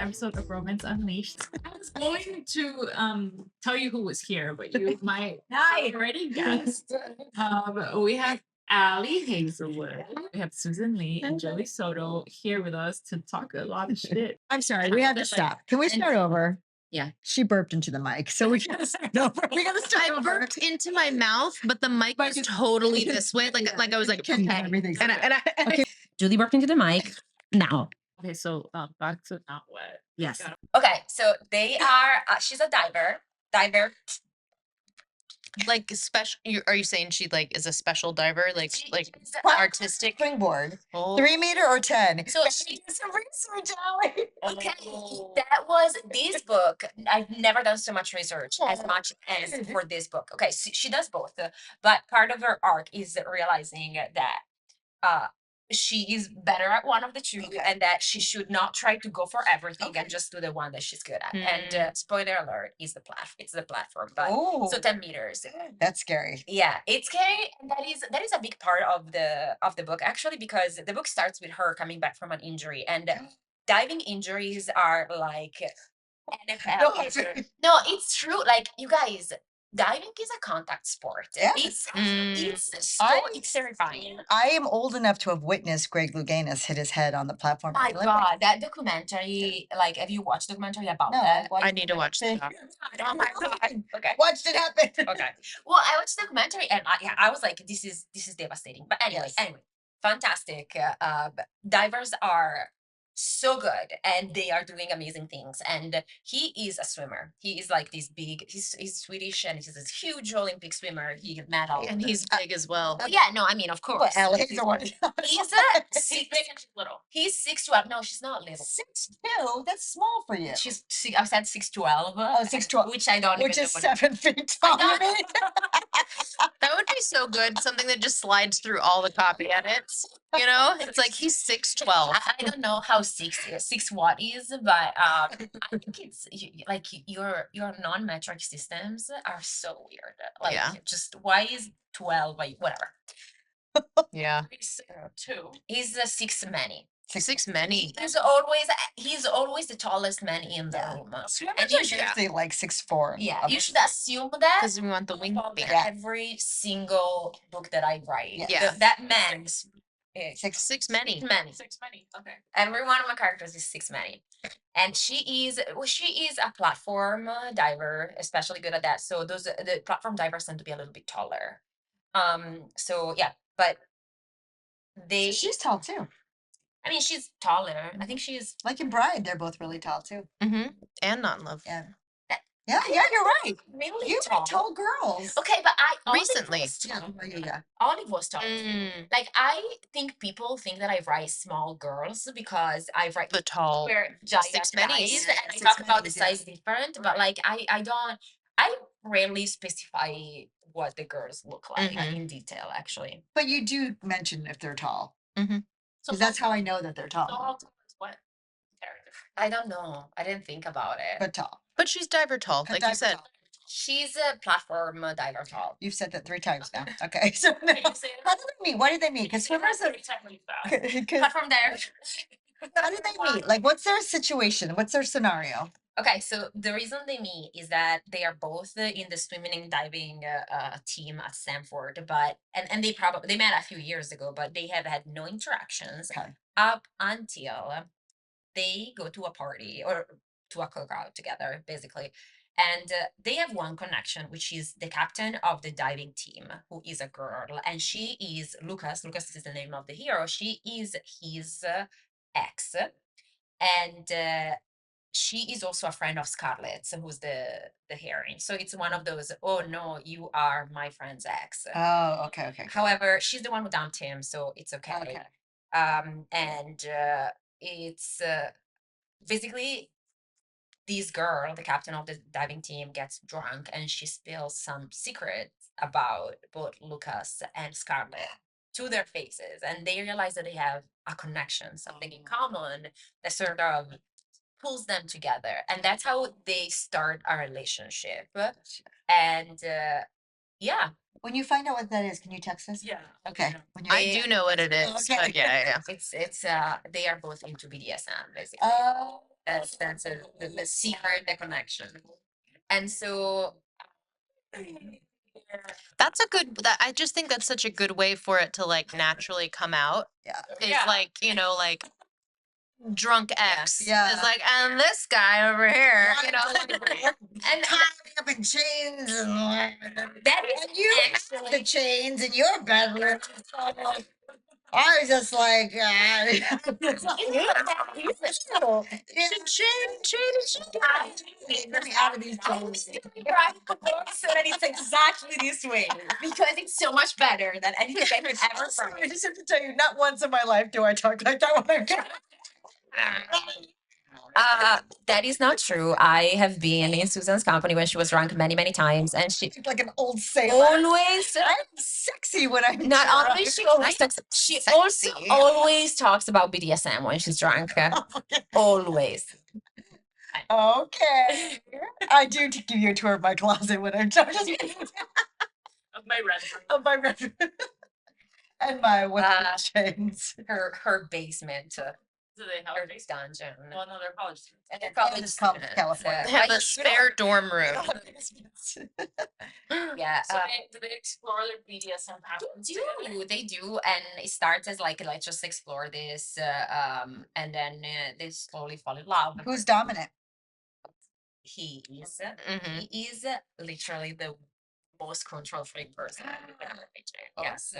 episode of Romance Unleashed. I was going to tell you who was here, but you might already guessed. We have Allie Hazelwood, we have Susan Lee, and Julie Soto here with us to talk a lot of shit. I'm sorry, we have to stop. Can we start over? Yeah. She burped into the mic, so we gotta start over. We gotta start I over. burped into my mouth, but the mic was totally this way. Like I was like, okay. Everything's And okay. Julie burped into the mic. Now. Okay, so back to Not Wet. Yes. Okay, so they are. She's a diver. Like special. Are you saying she like is a special diver? Like She's artistic? Springboard. Oh. 3 meter or 10? So she did some research, Allie. Okay, that was this book. I've never done so much research as much as for this book. Okay, so she does both, but part of her arc is realizing that she is better at one of the two, and that she should not try to go for everything and just do the one that she's good at. And spoiler alert, is the it's the platform, but so 10 meters. That's scary. Yeah, it's scary, and that is a big part of the book actually, because the book starts with her coming back from an injury, and diving injuries are like NFL. No, it's true. Like, you guys, diving is a contact sport. Yes. It's terrifying. I am old enough to have witnessed Greg Louganis hit his head on the platform. My God, that documentary, like, have you watched documentary about No, that? I need to watch that. Oh my God. Okay. Watched it happen. Okay. Well, I watched the documentary and I was like, this is devastating. But anyway, fantastic. Divers are so good and they are doing amazing things. And he is a swimmer. He is like this big, he's Swedish and he's this huge Olympic swimmer. He medal. And he's big as well. Yeah, no, I mean, of course. Allie, He's big and she's little. He's 6'12". No, she's not little. 6'2"? That's small for you. She's I said 6'12". Oh, 6'12", which I don't. which even is know what 7 feet tall. You mean? That would be so good. Something that just slides through all the copy edits. You know, it's like he's 6'12". I don't know how 6 what is, but I think it's like your non-metric systems are so weird. Like, just why is 12? Whatever. Yeah. He's 2. He's a 6 many. Six many. He's always the tallest man in the room. And you should say like 6'4". Yeah, you should assume that because we want the wing. Every single book that I write. Yeah. That man's. Six many. Okay. Every one of my characters is 6 many, and she is a platform diver, especially good at that. So the platform divers tend to be a little bit taller. So yeah, but she's tall too. I mean, she's taller. I think she's like in Bride. They're both really tall too. Mm-hmm. And Not in Love. Yeah, you're right. Really you tall girls. Okay, but recently. Olive was tall. Like, I think people think that I write small girls because I write the tall, where giant 6 many, and I talk about the size different. But like, I rarely specify what the girls look like in detail, actually. But you do mention if they're tall. Mm-hmm. So that's how I know that they're tall. So how tall is what character? I don't know. I didn't think about it. But tall. But she's diver tall, like you said. Tall. She's a platform diver tall. You've said that 3 times now. Okay. So how did they meet? Why did they meet? Because swimmers are platform diver. How did they meet? Like, what's their situation? What's their scenario? Okay, so the reason they meet is that they are both in the swimming and diving team at Stanford, but and they met a few years ago, but they have had no interactions up until they go to a party or to a cookout together, basically. And they have one connection, which is the captain of the diving team, who is a girl, and she is Lucas. Lucas is the name of the hero. She is his ex, and she is also a friend of Scarlett's, who's the heroine. So it's one of those, oh no, you are my friend's ex. Oh, okay. However, she's the one who dumped him, so it's okay. And it's basically this girl, the captain of the diving team, gets drunk and she spills some secrets about both Lucas and Scarlett to their faces, and they realize that they have a connection, something in common that sort of pulls them together, and that's how they start a relationship. And yeah, when you find out what that is, can you text us? Yeah. Okay. I do know what it is. Okay. But yeah. It's they are both into BDSM, basically. Oh. That's the secret, the connection. And so That's a good. I just think that's such a good way for it to like naturally come out. Yeah. Is Yeah. like like drunk X. Yeah. Is like and this guy over here. and Tie me up in chains and that is and you have the chains in your bedroom. So I was just like, get me out of these chains. right so that it's exactly this way because it's so much better than anything I could ever Also, find. I just have to tell you, not once in my life do I talk like that when I'm drunk. That is not true. I have been in Susan's company when she was drunk many, many times, and she Like an old sailor. always, I'm sexy when I'm not drunk. only she always talks, she also Sexy. always talks about BDSM when she's drunk. Always. Okay. I do give you a tour of my closet when I'm drunk. Of my restaurant. Of my bedroom. And my weapon chains. Her basement, Do they have her a basement? dungeon. Well, no, they're college students. And they're college It's called students, California. They have but a spare dorm room. yeah. So do they explore their BDSM patterns? They do, and it starts as like let's just explore this, and then they slowly fall in love. Who's dominant? He is. Mhm. He is literally the most control freak person I've ever met. Yes,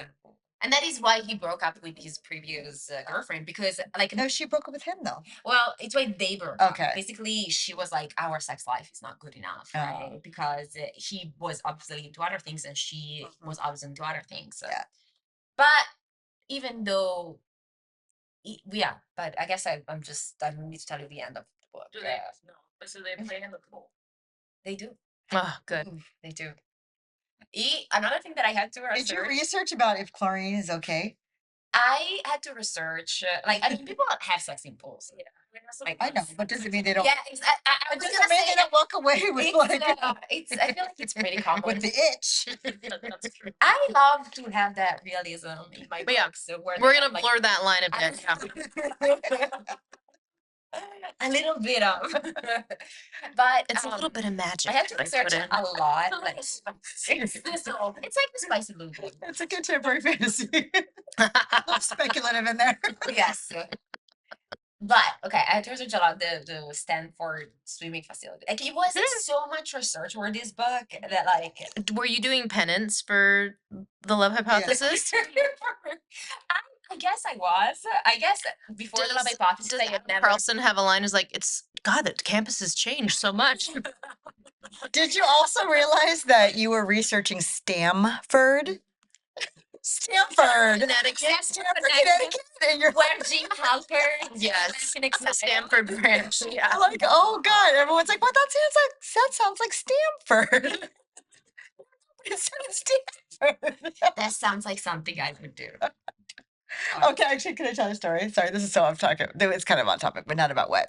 and that is why he broke up with his previous girlfriend because, like, No, she broke up with him though. well, it's why they broke up. Okay. Basically, she was like, our sex life is not good enough, right? Oh. Because he was obviously into other things and she was obviously into other things. Yeah. But even though, yeah, but I guess I don't need to tell you the end of the book. Do they? No. So they play in the pool. They do. Oh, good. They do. Another thing that I had to research. Did you research about if chlorine is okay? I had to research, like, I mean, people don't have sex in pools. Yeah. I know, but doesn't mean they don't. Yeah, I was Doesn't gonna mean say they don't walk away with it's I feel like it's pretty common. with the itch. That's true. I love to have that realism in my But yeah, books. Where We're they gonna have, blur that line a bit. Yeah. a little bit of, but It's a little bit of magic. I had to that I research put in. a lot. It's a Like, little spicy. it's like the spicy blue thing. It's a contemporary fantasy. Speculative in there. Yes. But okay, I had to research a lot the Stanford swimming facility. Like it was so much research for this book that like Were you doing penance for the love hypothesis? I guess I was. I guess before the love Does- hypothesis, Does I had never. Carlson have a line who's like, it's God, the campus has changed so much. Did you also realize that you were researching Stamford? Stanford. Connecticut. Stanford, Connecticut. And you're Where Jim Halpert. Yes, American the Exile. Stanford branch. Yeah. like, oh God. Everyone's like, well, that sounds like Stanford. It sounds Stanford. That sounds like something I would do. Okay, actually, can I tell a story? Sorry, this is so off topic. It's kind of on topic, but not about what.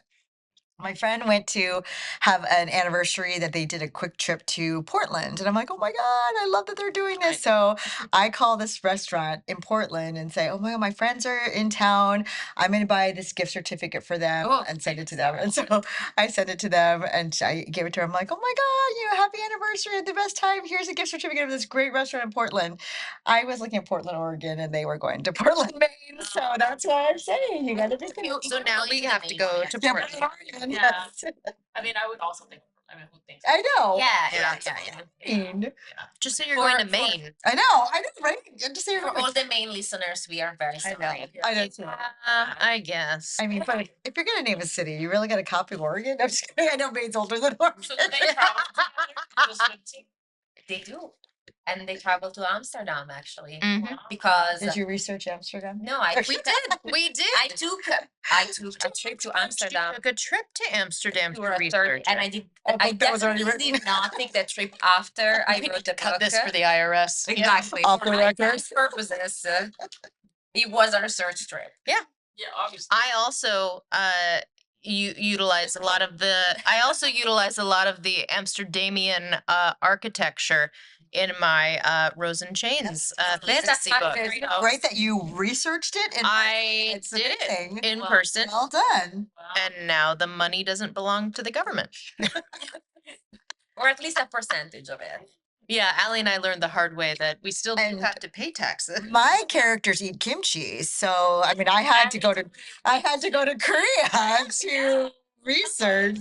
My friend went to have an anniversary that they did a quick trip to Portland. And I'm like, oh my God, I love that they're doing this. So I call this restaurant in Portland and say, oh my God, my friends are in town. I'm going to buy this gift certificate for them Oh, and send it to them. And so I sent it to them and I gave it to her. I'm like, oh my God, happy anniversary at the best time. Here's a gift certificate of this great restaurant in Portland. I was looking at Portland, Oregon, and they were going to Portland, Maine. So that's why I'm saying you got to be You- So you now really we need have the to name go on it. to Yeah, Portland. Oregon, Yeah. yes. I mean, I would also think. I mean, who thinks? I know. Yeah. Maine. Just say you're For- going to for- Maine. I know, right? I'm just saying. For all the main listeners, we are very I know. sorry. I know too. I guess. I mean, but if you're gonna name a city, you really gotta copy Oregon. I'm just kidding. I know Maine's older than Oregon. So they travel to the swim team. They do. And they travel to Amsterdam actually. Mhm. Because Did you research Amsterdam? no, I We did. We did. I took a trip to Amsterdam. Took a trip to Amsterdam To to a third, research and it. I did. Oh, I but that was already definitely written. did not take that trip after I We wrote need the to cut book. this for the IRS. Exactly. Off For the my record. tax purposes, it was a research trip. Yeah, obviously. I also utilize a lot of the. I also utilize a lot of the Amsterdamian architecture in my Rose and Chains fantasy book. Great that you researched it. And I it's did it amazing. in Well, person, Well done. and now the money doesn't belong to the government. Or at least a percentage of it. Yeah, Allie and I learned the hard way that we still do And have to pay taxes. My characters eat kimchi, so I mean, I had to go to Korea to research.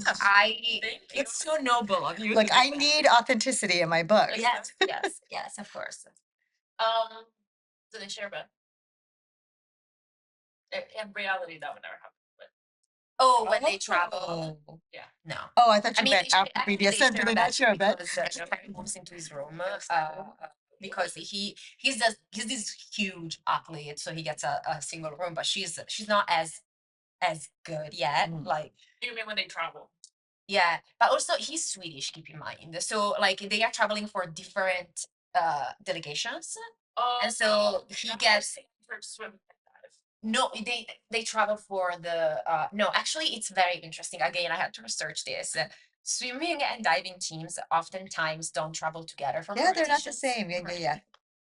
It's so noble of you. Like, I need authenticity in my book. Yes, yes, of course. Do they share a bed? In reality, that would never happen. But Oh, when they travel. yeah. No. Oh, I thought you I mean, meant after BDSM. Do they not share a bed? Because he moves into his room because he's this huge athlete, so he gets a single room. But she's not as good yet. Mm. Like, You mean when they travel? yeah, but also he's Swedish. Keep in mind, so like they are traveling for different delegations, Oh, and so he gets. for swim and dive. No, they travel for the no, actually it's very interesting. Again, I had to research this. Swimming and diving teams oftentimes don't travel together for Yeah, they're not the competitions. same. Yeah.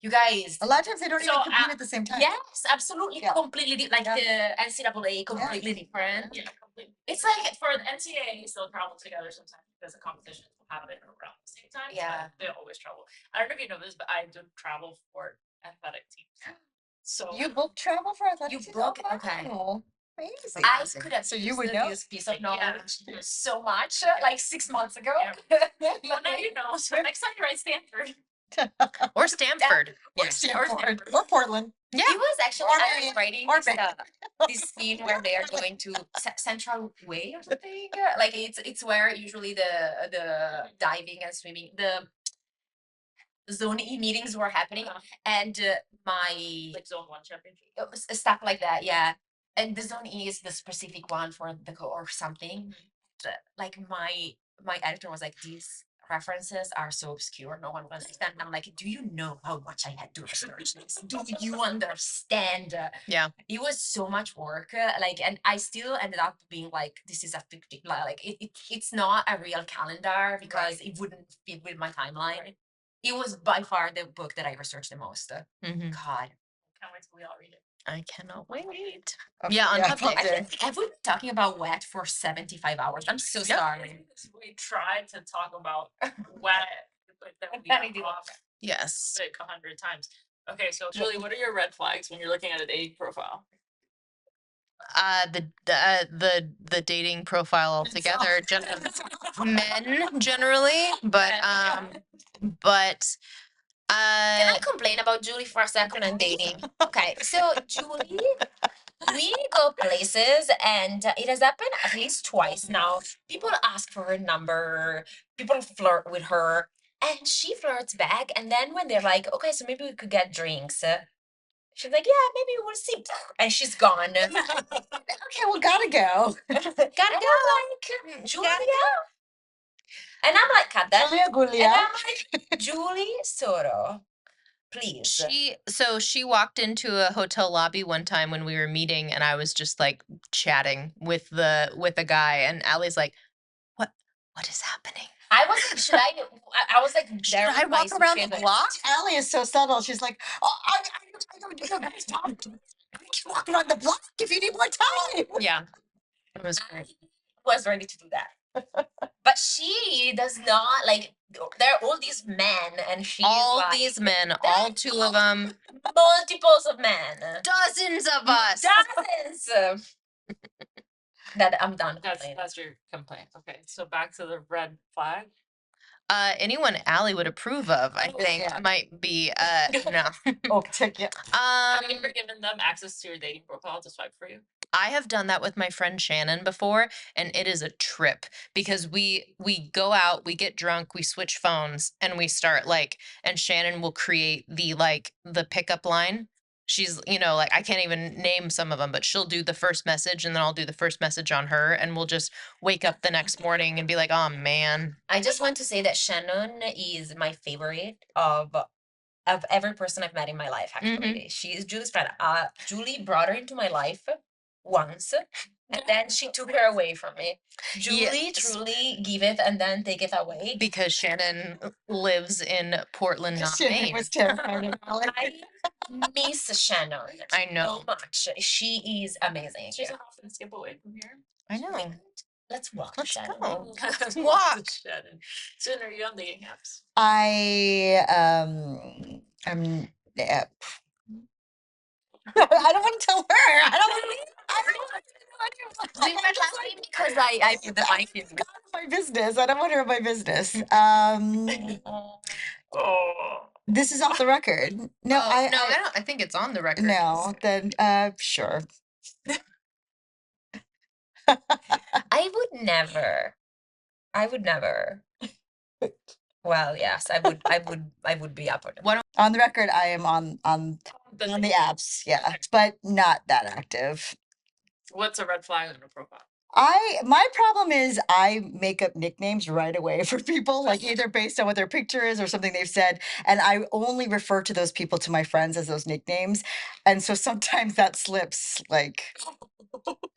You guys, A lot of times they don't even So, compete at the same time. yes, absolutely, Yeah. completely like Yeah. the NCAA, completely different. Yeah, completely. It's like for the NCAA, they'll travel together sometimes because the competitions will happen around the same time. Yeah. But they always travel. I don't know if you know this, but I do travel for athletic teams. So You book travel for athletics? You book- okay. Wow. Amazing. I could have So you used would know. this piece of Yeah. knowledge so much like 6 months ago. Yeah. Well, now you know. So next time you're at Stanford, Or Stanford. Or Stanford. Or Portland. Yeah. It was actually Or I Maine, was writing or this, this scene where they are going to Central Way or something. Like it's where usually the diving and swimming the zone E meetings were happening, and my like Zone 1 championship. stuff like that, yeah. And the zone E is the specific one for the or something. Like my editor was like, these references are so obscure, no one will understand. And I'm like, do you know how much I had to research this? Do you understand? Yeah. It was so much work. Like, and I still ended up being like, this is a fictive, like it's not a real calendar because it wouldn't fit with my timeline. Right. It was by far the book that I researched the most. Mhm. God. Can't wait till we all read it. I cannot wait. Okay, Yeah, on yeah, Pub Pub Day. Day. Have we been talking about wet for 75 hours? I'm so Yep. sorry. We tried to talk about wet, but then we Then we got did. off Yes. sick 100 times. Okay, so Julie, what are your red flags when you're looking at a dating profile? The dating profile altogether, men generally, but Can I complain about Julie for a second on dating? Okay, so Julie, we go places and it has happened at least twice now. People ask for her number, people flirt with her, and she flirts back. And then when they're like, okay, so maybe we could get drinks, she's like, yeah, maybe we'll see. And she's gone. Okay, well, gotta go. Gotta go. Like, Julia. And I'm like, cut that. Julia And Gulia. I'm like, Julie Soto, please. she walked into a hotel lobby one time when we were meeting, and I was just like chatting with a guy, and Allie's like, what is happening? I wasn't. Should I was like, Should I walk around the block? Allie is so subtle. She's like, oh, I stop. Keep walking on the block if you need more time. Yeah, it was great. Was ready to do that, but she does not like. There are all these men, and she's All like, these men, all two of them, multiples of men, dozens of us. dozens. That I'm done. complaining. That's your complaint. Okay, so back to the red flag. Anyone Allie would approve of, I think, yeah. might be no. Oh, tick, yeah. Have you ever given them access to your dating profile to swipe for you? I have done that with my friend Shannon before, and it is a trip because we go out, we get drunk, we switch phones, and we start like, and Shannon will create the pickup line. She's, like, I can't even name some of them, but she'll do the first message, and then I'll do the first message on her, and we'll just wake up the next morning and be like, oh man. I just want to say that Shannon is my favorite of every person I've met in my life. Actually, she is Julie's friend. Julie brought her into my life once, and then she took her away from me. Julie Yes. truly give it and then take it away. Because Shannon lives in Portland, not Shannon Maine. was terrified of Alec. I miss Shannon I know. so much. She is amazing. She's a half and skip away from here. I know. Let's walk to Let's Shannon. go. Let's walk. Shannon. Soon are you on dating apps? I I'm yeah. I don't want to tell her. I don't want to. We were laughing because I put the mic in. My business. I don't want her in my business. Oh. This is off the record. No, Oh, I no, I think it's on the record. no. Then sure. I would never. Well, yes, I would be up for it. What On the record, I am on the apps. Yeah, but not that active. What's a red flag on a profile? My problem is I make up nicknames right away for people, like either based on what their picture is or something they've said, and I only refer to those people to my friends as those nicknames, and so sometimes that slips like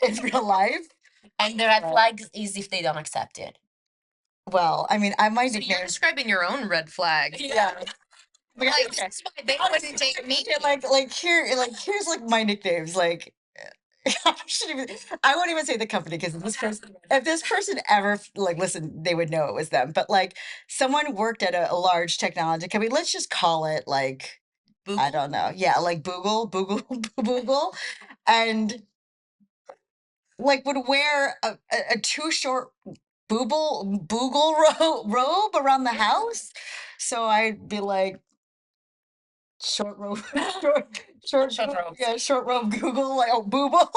in real life. And the red Right. flag is if they don't accept it. Well, I mean, my So you're nickname. describing your own red flag. Yeah. Like, that's why they wouldn't take me. Here's like my nicknames. Like I won't even say the company because if this person ever like listen, they would know it was them. But like someone worked at a large technology company. Let's just call it like I don't know. Yeah, like Boogle, and like would wear a too short boogle robe around the house. So I'd be like short robe, short Short robe, robes. yeah, short robe Google, like oh booble.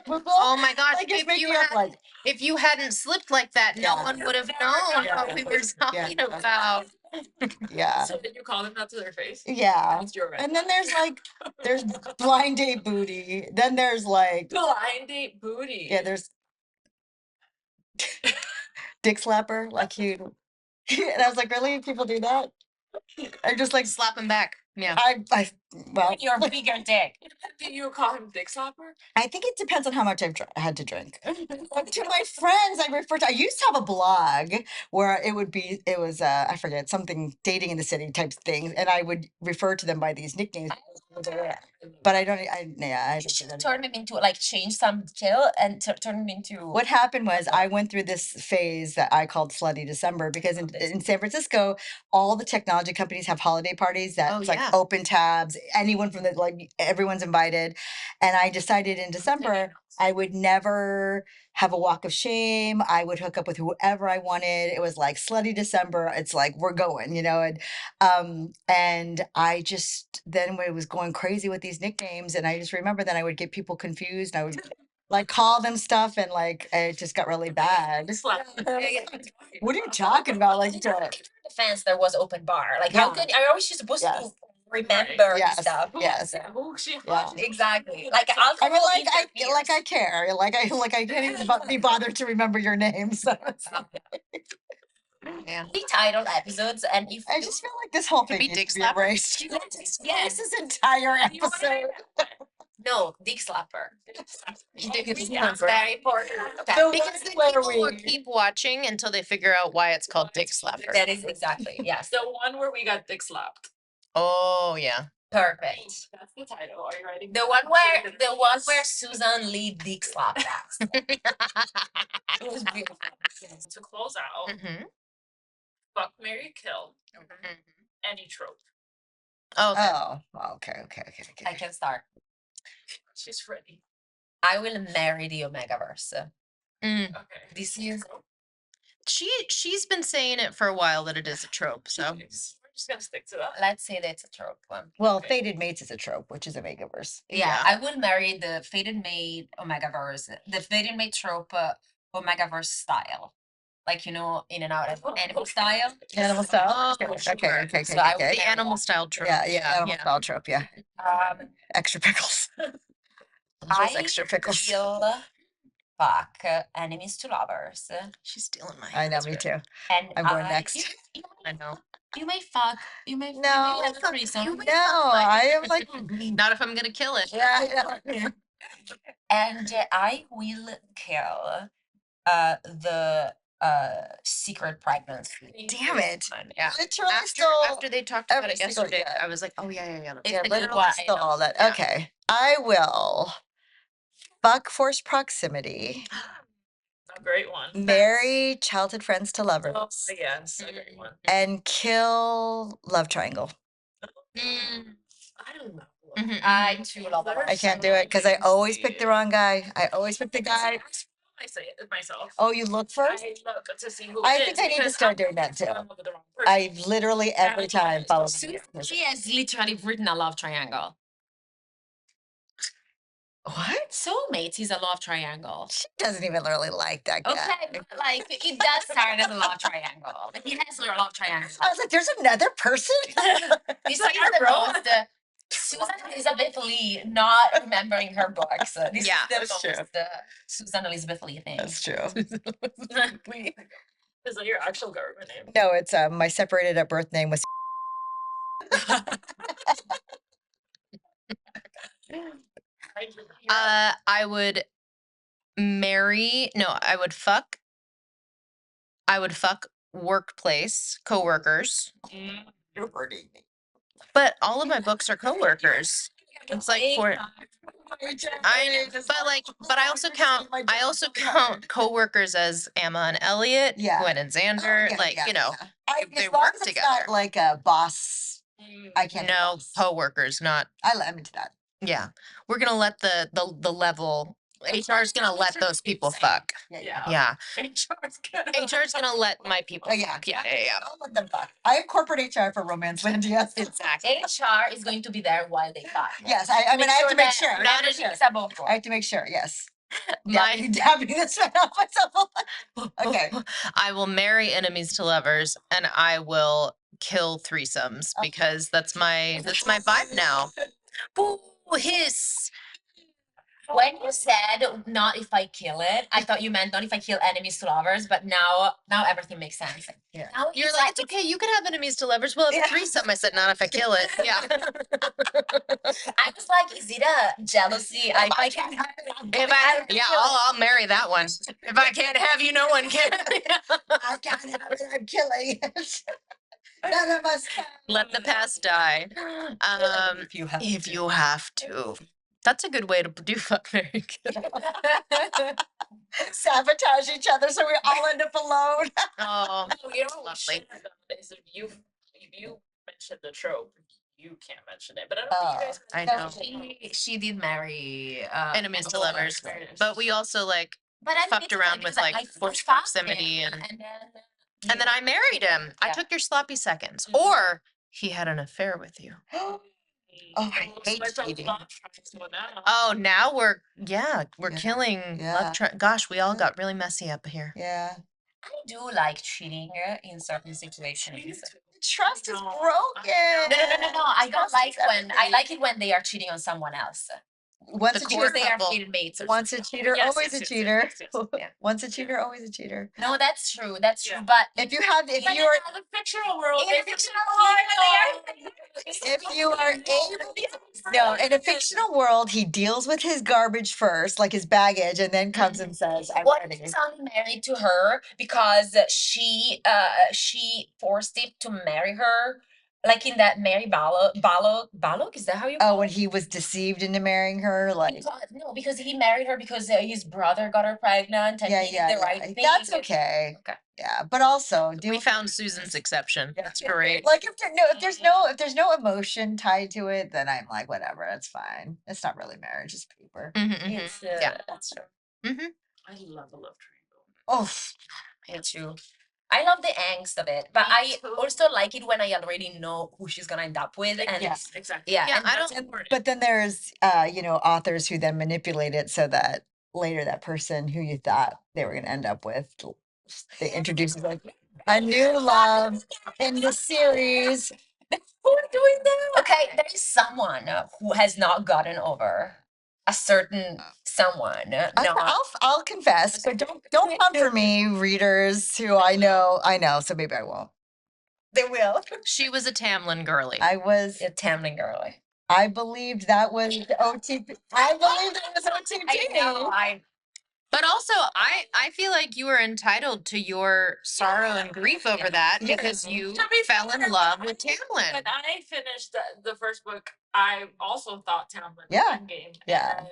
Boogle. Oh my gosh! Like it's If making you up had, like if you hadn't slipped like that, no Yeah. one would have known Yeah. what we were talking Yeah. about. yeah. So did you call them that to their face? Yeah. That's your red And then flag. there's blind date booty. Then there's like blind date booty. yeah, there's dick slapper, like you and I was like, really? People do that? I just like Slap him back. Yeah. well Your bigger dick. Do you call him dick slapper? I think it depends on how much I've had to drink. But to my friends, I used to have a blog where it was I forget something dating in the city type thing, and I would refer to them by these nicknames. But I don't. I You should turn him into like change some kill and turn him into. What happened was I went through this phase that I called Slutty December because in San Francisco, all the technology companies have holiday parties that Oh, it's like yeah. open tabs, anyone from the like everyone's invited. And I decided in December I would never have a walk of shame. I would hook up with whoever I wanted. It was like Slutty December. It's like we're going, and I just then when it was going crazy with these nicknames, and I just remember that I would get people confused. I would like call them stuff, and like it just got really bad. Slap. What are you talking about? Like, Defense, there was open bar. Like, how Yeah. could are always supposed Yes. to remember Yes. stuff? Yes. Who she Yeah. Exactly. Like I alcohol mean, I interferes. care. Like I can't even be bothered to remember your name. So it's Yeah. The title episodes, and if I just feel like this whole Could thing be needs to dick be slapper. erased. Yes. This entire You wanna- episode. no dick slapper. Yeah. Very important. Okay. So Because then where people will we? keep watching until they figure out why it's called Dick Slapper. That is exactly yes. The one where we got dick slapped. Oh yeah. Perfect. That's the title. Are you writing? The one where Susan Lee dick slapped us. It was beautiful. To close out, Mm-hmm. fuck, marry, kill, any trope. Oh, okay. Oh, okay. I can start. She's ready. I will marry the Omegaverse. Mm. Okay. This year. She's been saying it for a while that it is a trope. So We're just gonna stick to that. Let's say that's a trope one. Well, Okay. Fated Mates is a trope, which is a megaverse. Yeah, Yeah. I will marry the Fated Maid Omegaverse, the Fated Maid trope Omegaverse style. Like, in and out of animal style. Animal style. Oh, Okay. sure. So I would The animal style trope. Yeah, animal style trope. Yeah, Um, extra pickles. I Those extra pickles. will fuck enemies to lovers. She's stealing my. I know, answer. me too. And I'm going next. I know. You may fuck. You may No, have a threesome. No, I am like Not if I'm gonna kill it. yeah. And I will kill the secret pregnancy. Damn it. Yeah. Literally After, stole after they talked about every it single- yesterday, yeah. I was like, oh yeah. It's Yeah, the good literally one. stole all that. Yeah. Okay. I will fuck forced proximity, A great one. marry childhood friends to Oh, lovers, yes, a great one. and kill love triangle. Mm. I don't know. Mhm, I mhm. too love I can't do it because I always pick the wrong guy. I always pick the guy. I say it myself. Oh, you look first? I look to see who I it think is I need to because start I'm doing that too. in love with the wrong person. I literally every time follow. She has literally written a love triangle. What? Soulmates is a love triangle. She doesn't even really like that guy. Okay, but like it does start as a love triangle. Like it has a love triangle. I was like, there's another person? This is the most Susan Elizabeth Lee not remembering her books. This Yeah, is the that's true. most Susan Elizabeth Lee thing. That's true. Is that your actual government name? No, it's my separated at birth name was. I would I would fuck workplace coworkers, You're hurting me. but all of my books are coworkers. It's like but I also count coworkers as Emma and Elliot, Yeah. Gwen and Xander, they as long work as it's together. not like a boss. I can't. do No, boss. coworkers, not I'm into that. yeah. We're gonna let the level HR is gonna let those people fuck. Yeah. HR's gonna let my people Oh, yeah. fuck. Yeah. I'll let them fuck. I have corporate HR for Romance Land, yes. Exactly. HR is going to be there while they fuck. Yes, I mean, I have to make sure. I have to make sure, yes. Dabbing this right off myself. Okay. I will marry enemies to lovers, and I will kill threesomes because that's my vibe now. Boo hiss. When you said not if I kill it, I thought you meant not if I kill enemies to lovers, but now everything makes sense. Yeah. Now You're like, it's okay, you can have enemies to lovers. We'll have a threesome. I said, not if I kill it. Yeah. I was like, is it a jealousy? I'll marry that one. If I can't have you, no one can. I can't have it, I'm killing it. None of us can. Let the past die. If you have to. That's a good way to do fuck, marry, kill. Sabotage each other so we all end up alone. Oh, You know, lovely. is if you mentioned the trope, you can't mention it. But I don't think you guys. I know. She did marry Enemies to lovers, but we also but I fucked around with forced proximity and then I married him. I took your sloppy seconds, or he had an affair with you. Oh, I hate cheating. Oh, now we're Yeah, killing yeah. love. Gosh, we all got really messy up here. Yeah. I do like cheating in certain situations. Trust is broken. No. I don't Trust like is when I like it when they are cheating on someone else. Once The a core cheater, They are couple. fated mates. Or once a something. cheater, Yes, always yes, a yes, cheater. yes, yes, Yeah. Once a cheater, always a cheater. No, that's true. That's true. Yeah. But If you have, if But you are, in the fictional world, in a fictional world, if you are able, no, in a fictional world, he deals with his garbage first, like his baggage, and then comes and says, "I'm what ready." if he's only married to her because she forced him to marry her, like in that Mary Balog, is that how you Oh, call when it? he was deceived into marrying her, like, No, because he married her because his brother got her pregnant and yeah, he yeah, did the yeah. right thing. That's okay. Okay. Yeah, but also, We found Susan's exception. Yeah. That's great. like if there's no emotion tied to it, then I'm like, whatever, it's fine. It's not really marriage, it's paper. It's, Yeah. that's true. I love a love triangle. Oh, Me too. I love the angst of it, but I also like it when I already know who she's gonna end up with. And Yes, exactly. yeah, Yeah, and I That's don't. important. but then there's authors who then manipulate it so that later that person who you thought they were going to end up with, they introduce like a new love in the series. who's doing that? Okay, there is someone who has not gotten over a certain someone. I'll confess, but don't come for me, readers who I know, so maybe I won't. They will. She was a Tamlin girly. I was a Tamlin girly. I believed that was OTP. I believed it was OTP. But also, I feel like you were entitled to your sorrow and grief over that because you fell in love with Tamlin. When I finished the first book, I also thought Tamlin was Yeah. endgame. Yeah.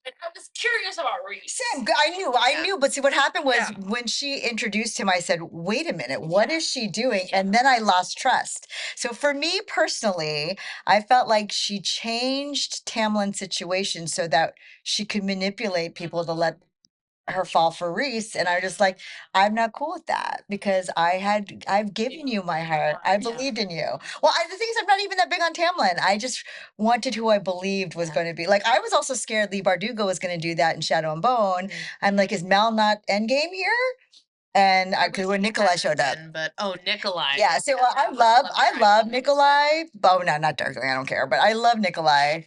And I was curious about Reese. Same. I knew. But see, what happened was Yeah. when she introduced him, I said, wait a minute, what is she doing? And then I lost trust. So for me personally, I felt like she changed Tamlin's situation so that she could manipulate people to let her fall for Reese. And I was just like, I'm not cool with that because I've given you my heart. I believed in you. Well, the thing is, I'm not even that big on Tamlin. I just wanted who I believed was going to be. Like, I was also scared Lee Bardugo was going to do that in Shadow and Bone. I'm like, is Mal not endgame here? And when Nikolai showed up. But Nikolai. Yeah, so I love Nikolai. Oh no, not Darkling. I don't care, but I love Nikolai,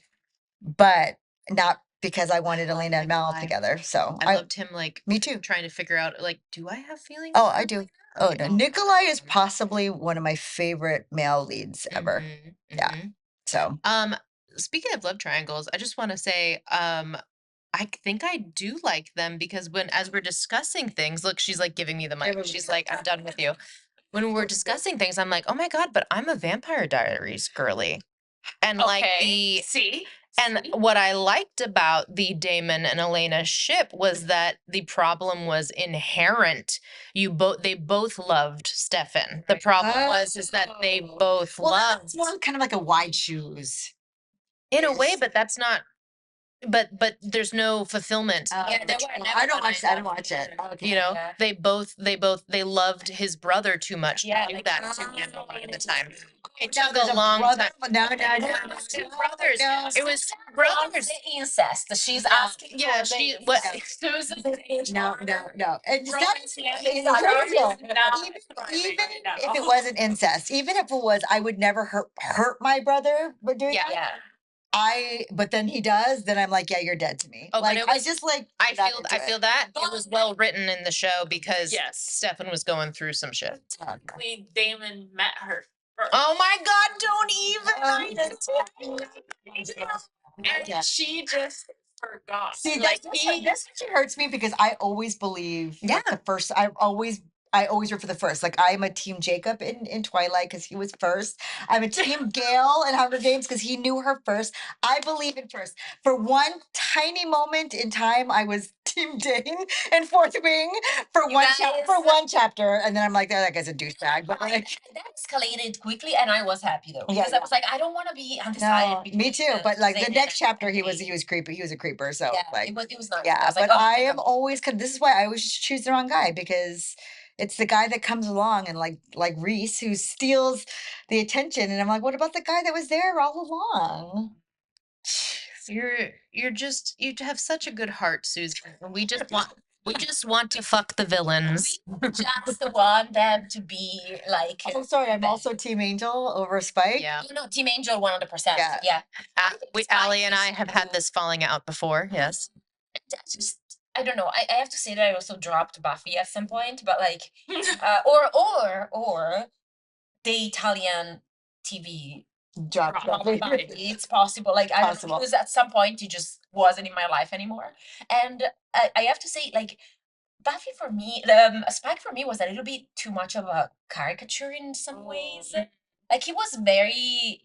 but not because I wanted Elena and Mal together. So I loved him, like, me too. trying to figure out, like, do I have feelings? Oh, for I do. Elena? Oh Okay. no, Nikolai is possibly one of my favorite male leads ever. Mhm, Yeah. mhm. So Speaking of love triangles, I just want to say, I think I do like them because as we're discussing things, look, she's like giving me the mic. She's like, I'm done with you. When we're discussing things, I'm like, oh my God, but I'm a Vampire Diaries girly. And like what I liked about the Damon and Elena ship was that the problem was inherent. They both loved Stefan. The problem is that they both loved. it's more kind of like a wide shoes. In a way, but that's not. But there's no fulfillment. Yeah, they were I don't never watch. I don't watch it. Okay. You know, Yeah. they loved his brother too much. Yeah, to do like, that to him a lot of the time. It Now took there's a long brother, time. but no. It was two brothers. No. It was Wants brothers. the incest. She's asking. Yeah, for she the what incest. No. It's not Romance even landing incredible. now. Even if it wasn't incest, even if it was, I would never hurt my brother. But doing Yeah. that. Yeah. But then he does, then I'm like, yeah, you're dead to me. Oh, but like it I was- just like I not feel into it. that it was well written in the show because Yes. Stefan was going through some shit. Damon met her first. Oh my God! Don't even. And she just forgot. See, like this actually hurts me because I always believe like, Yeah. the first. I always root for the first. Like I'm a team Jacob in Twilight because he was first. I'm a team Gale in Hunger Games because he knew her first. I believe in first. For one tiny moment in time, I was team Dane in Fourth Wing for You one guys- one chapter, and then I'm like, oh, that guy's a douchebag. But like, That escalated quickly, and I was happy though because Yeah. I was like, I don't want to be undecided. no, between me too. But like the Zayn next and chapter, he was Dane. creepy. He was a creeper. So Yeah, like, it was nice. yeah. I was like, But oh, I thank am God. always. This is why I always choose the wrong guy because it's the guy that comes along and like Reese who steals the attention, and I'm like, what about the guy that was there all along? You have such a good heart, Susan. We just want to fuck the villains. Just want them to be like. Oh, sorry, I'm bad. also Team Angel over Spike. Yeah. No, Team Angel 100%. Yeah. Yeah. Allie and I have had this falling out before. Yes. That's just, I don't know. I have to say that I also dropped Buffy at some point, but like, or the Italian TV Drop Buffy. It's possible. Like I don't know, Possible. because at some point he just wasn't in my life anymore, and I have to say like. Buffy for me, Spike for me was a little bit too much of a caricature in some ways. Like he was very,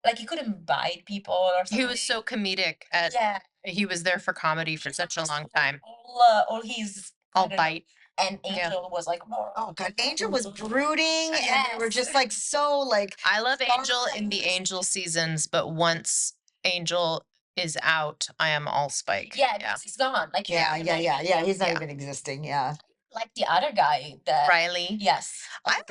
like he couldn't bite people or something. He was so comedic. Yeah. He was there for comedy for such a long time. All his All I don't know, bite. and Yeah. Angel was like more. Oh god, Angel was brooding, and they were Yes. just like so like. I love Angel in the Stars. Angel seasons, but once Angel is out, I am all Spike. Yeah, because he's gone. Like Yeah. He's not Yeah. even existing. Yeah. like the other guy. Riley. Yes. I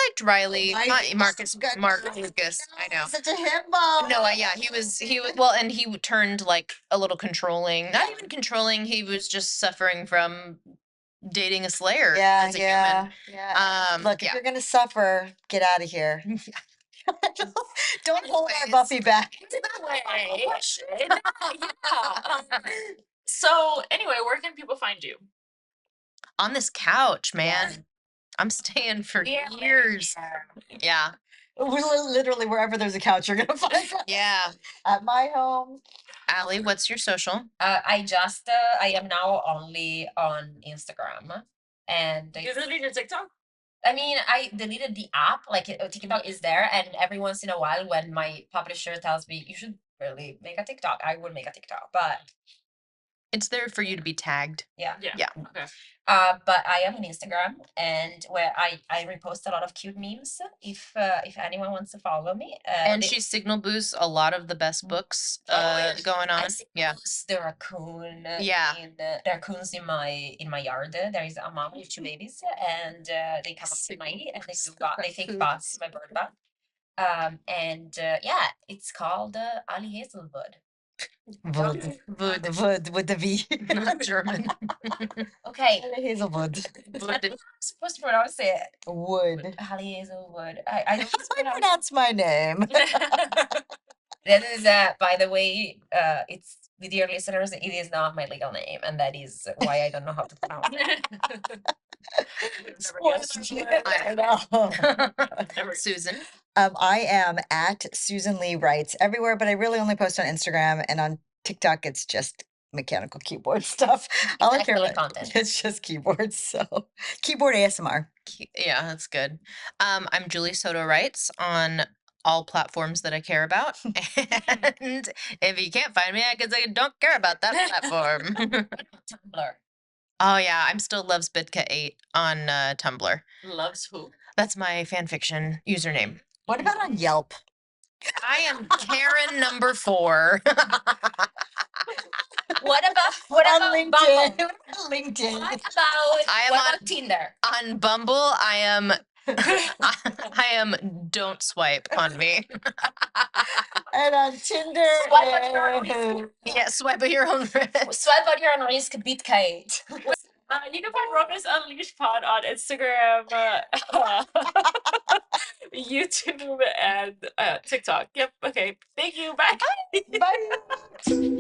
liked Riley. Not Marcus. Good. Mark Lucas. I know. Such a himbo. No, yeah, he was well, and he turned like a little controlling. Not even controlling. He was just suffering from dating a Slayer as a human. Yeah. Look, if yeah. you're gonna suffer, get out of here. Don't hold our Anyways. Buffy back. So anyway, where can people find you? On this couch, man. I'm staying for years. Yeah. Literally wherever there's a couch, you're gonna find us. Yeah. At my home. Allie, what's your social? I am now only on Instagram, and You deleted TikTok? I mean, I deleted the app. Like TikTok is there, and every once in a while, when my publisher tells me you should really make a TikTok, I will make a TikTok. But It's there for you to be tagged. yeah, Yeah. Okay. but I am on Instagram, and where I repost a lot of cute memes. If anyone wants to follow me, And they- she signal boosts a lot of the best books going I on. see Yeah. the raccoon. Yeah. The raccoons in my yard. There is a mom with 2 babies, and they come up to my and they take baths in my bird bath. Yeah, it's called Ali Hazelwood. Wood with the V. German. Okay, Hazelwood. I'm supposed to pronounce it. Wood. Ali Hazelwood. I don't I pronounce my name. That is, by the way, it's with your listeners, it is not my legal name, and that is why I don't know how to pronounce it. I know. Susan. I am at Susan Lee Writes everywhere, but I really only post on Instagram and on TikTok. It's just mechanical keyboard stuff. All I care Excellent about content. it's just keyboards. So keyboard ASMR. Yeah, that's good. I'm Julie Soto Writes on all platforms that I care about. And if you can't find me, I can say don't care about that platform. Tumblr. Oh yeah, I'm still lovesbidka8 on Tumblr. Loves who? That's my fan fiction username. What about on Yelp? I am Karen number 4. What about On LinkedIn. Bumble? LinkedIn. I am what on- about Tinder? On Bumble, I am I am don't swipe on me. And on Tinder. Swipe on your own Yeah, swipe at your own risk. Swipe on your own risk, beat Kate. You can find Romance Unleashed Pod on Instagram, YouTube, and TikTok. Yep. Okay. Thank you. Bye. Bye.